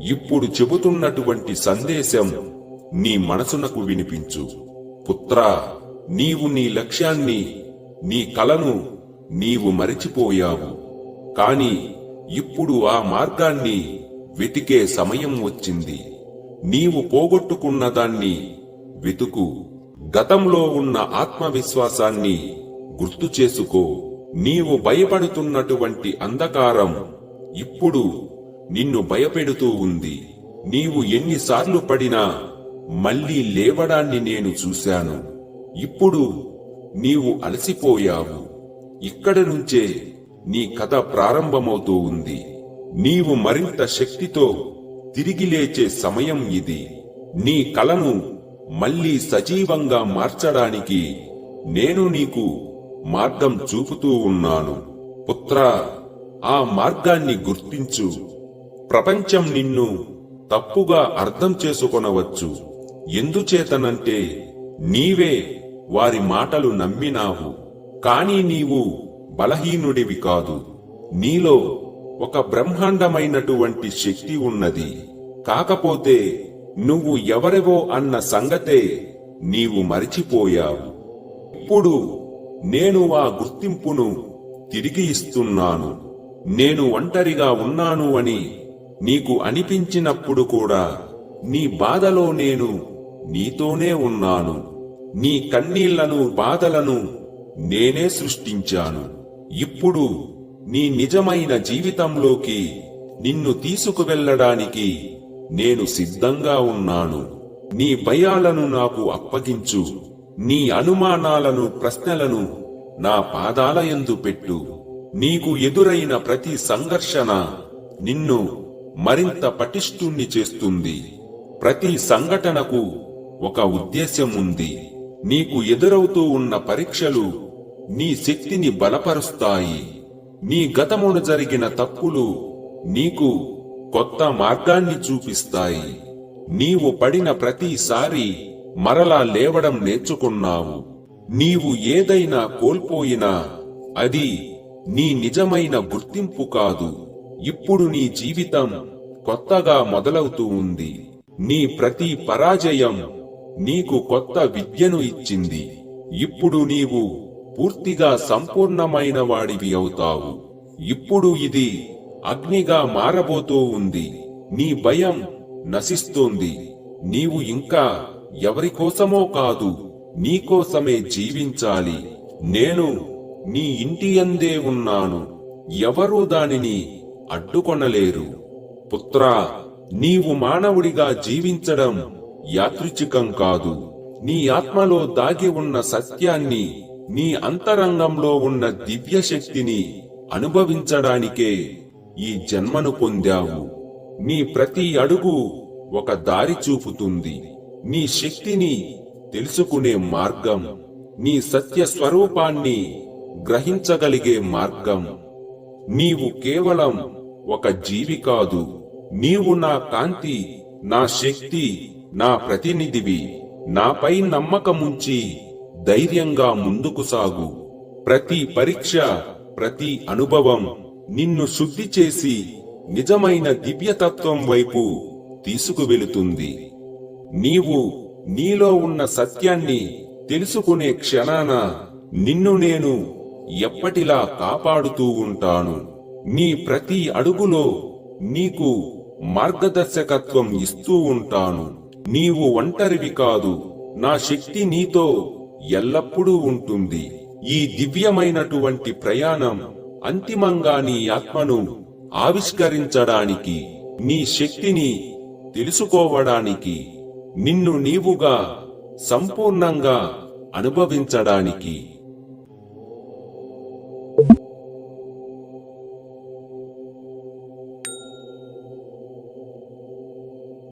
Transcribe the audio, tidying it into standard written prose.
ఇప్పుడు చెబుతున్నటువంటి సందేశం నీ మనసునకు వినిపించు. పుత్రా, నీవు నీ లక్ష్యాన్ని, నీ కలను నీవు మరిచిపోయావు. కాని ఇప్పుడు ఆ మార్గాన్ని వెతికే సమయం వచ్చింది. నీవు పోగొట్టుకున్న దాన్ని వెతుకు. గతంలో ఉన్న ఆత్మవిశ్వాసాన్ని గుర్తు చేసుకో. నీవు భయపడుతున్నటువంటి అంధకారం ఇప్పుడు నిన్ను భయపెడుతూ ఉంది. నీవు ఎన్నిసార్లు పడినా మళ్లీ లేవడాన్ని నేను చూశాను. ఇప్పుడు నీవు అలసిపోయావు. ఇక్కడి నుంచే నీ కథ ప్రారంభమవుతూ ఉంది. నీవు మరింత శక్తితో తిరిగి లేచే సమయం ఇది. నీ కలను మళ్లీ సజీవంగా మార్చడానికి నేను నీకు మార్గం చూపుతూ ఉన్నాను. పుత్రా, ఆ మార్గాన్ని గుర్తించు. ప్రపంచం నిన్ను తప్పుగా అర్థం చేసుకొనవచ్చు. ఎందుచేతనంటే నీవే వారి మాటలు నమ్మినావు. కాని నీవు బలహీనుడివి కాదు. నీలో ఒక బ్రహ్మాండమైనటువంటి శక్తి ఉన్నది. కాకపోతే నువ్వు ఎవరెవో అన్న సంగతే నీవు మరిచిపోయావు. ఇప్పుడు నేను ఆ గుర్తింపును తిరిగి ఇస్తున్నాను. నేను ఒంటరిగా ఉన్నాను అని నీకు అనిపించినప్పుడు కూడా నీ బాధలో నేను నీతోనే ఉన్నాను. నీ కన్నీళ్లను, బాధలను నేనే సృష్టించాను. ఇప్పుడు నీ నిజమైన జీవితంలోకి నిన్ను తీసుకువెళ్లడానికి నేను సిద్ధంగా ఉన్నాను. నీ భయాలను నాకు అప్పగించు. నీ అనుమానాలను, ప్రశ్నలను నా పాదాల యందు పెట్టు. నీకు ఎదురైన ప్రతి సంఘర్షణ నిన్ను మరింత పటిష్ఠుణ్ణి చేస్తుంది. ప్రతి సంఘటనకు ఒక ఉద్దేశ్యం ఉంది. నీకు ఎదురవుతూ ఉన్న పరీక్షలు నీ శక్తిని బలపరుస్తాయి. నీ గతమున జరిగిన తప్పులు నీకు కొత్త మార్గాన్ని చూపిస్తాయి. నీవు పడిన ప్రతిసారి మరలా లేవడం నేర్చుకున్నావు. నీవు ఏదైనా కోల్పోయినా అది నీ నిజమైన గుర్తింపు కాదు. ఇప్పుడు నీ జీవితం కొత్తగా మొదలవుతూ ఉంది. నీ ప్రతి పరాజయం నీకు కొత్త విద్యను ఇచ్చింది. ఇప్పుడు నీవు పూర్తిగా సంపూర్ణమైన వాడివి అవుతావు. ఇప్పుడు ఇది అగ్నిగా మారబోతూ ఉంది. నీ భయం నశిస్తోంది. నీవు ఇంకా ఎవరికోసమో కాదు, నీకోసమే జీవించాలి. నేను నీ ఇంటి యందే ఉన్నాను. ఎవరూ దానిని అడ్డుకొనలేరు. పుత్రా, నీవు మానవుడిగా జీవించడం యాదృచ్ఛికం కాదు. నీ ఆత్మలో దాగి ఉన్న సత్యాన్ని, నీ అంతరంగంలో ఉన్న దివ్య శక్తిని అనుభవించడానికే ఈ జన్మను పొందావు. నీ ప్రతి అడుగు ఒక దారి చూపుతుంది. నీ శక్తిని తెలుసుకునే మార్గం, నీ సత్య స్వరూపాన్ని గ్రహించగలిగే మార్గం. నీవు కేవలం ఒక జీవి కాదు. నీవు నా కాంతి, నా శక్తి, నా ప్రతినిధివి. నాపై నమ్మకముంచి ధైర్యంగా ముందుకు సాగు. ప్రతి పరీక్ష, ప్రతి అనుభవం నిన్ను శుద్ధి చేసి నిజమైన దివ్యతత్వం వైపు తీసుకువెళుతుంది. నీవు నీలో ఉన్న సత్యాన్ని తెలుసుకునే క్షణాన నిన్ను నేను ఎప్పటిలా కాపాడుతూ ఉంటాను. నీ ప్రతి అడుగులో నీకు మార్గదర్శకత్వం ఇస్తూ ఉంటాను. నీవు ఒంటరివి కాదు. నా శక్తి నీతో ఎల్లప్పుడూ ఉంటుంది. ఈ దివ్యమైనటువంటి ప్రయాణం అంతిమంగా నీ ఆత్మను ఆవిష్కరించడానికి, నీ శక్తిని తెలుసుకోవడానికి, నిన్ను నీవుగా సంపూర్ణంగా అనుభవించడానికి.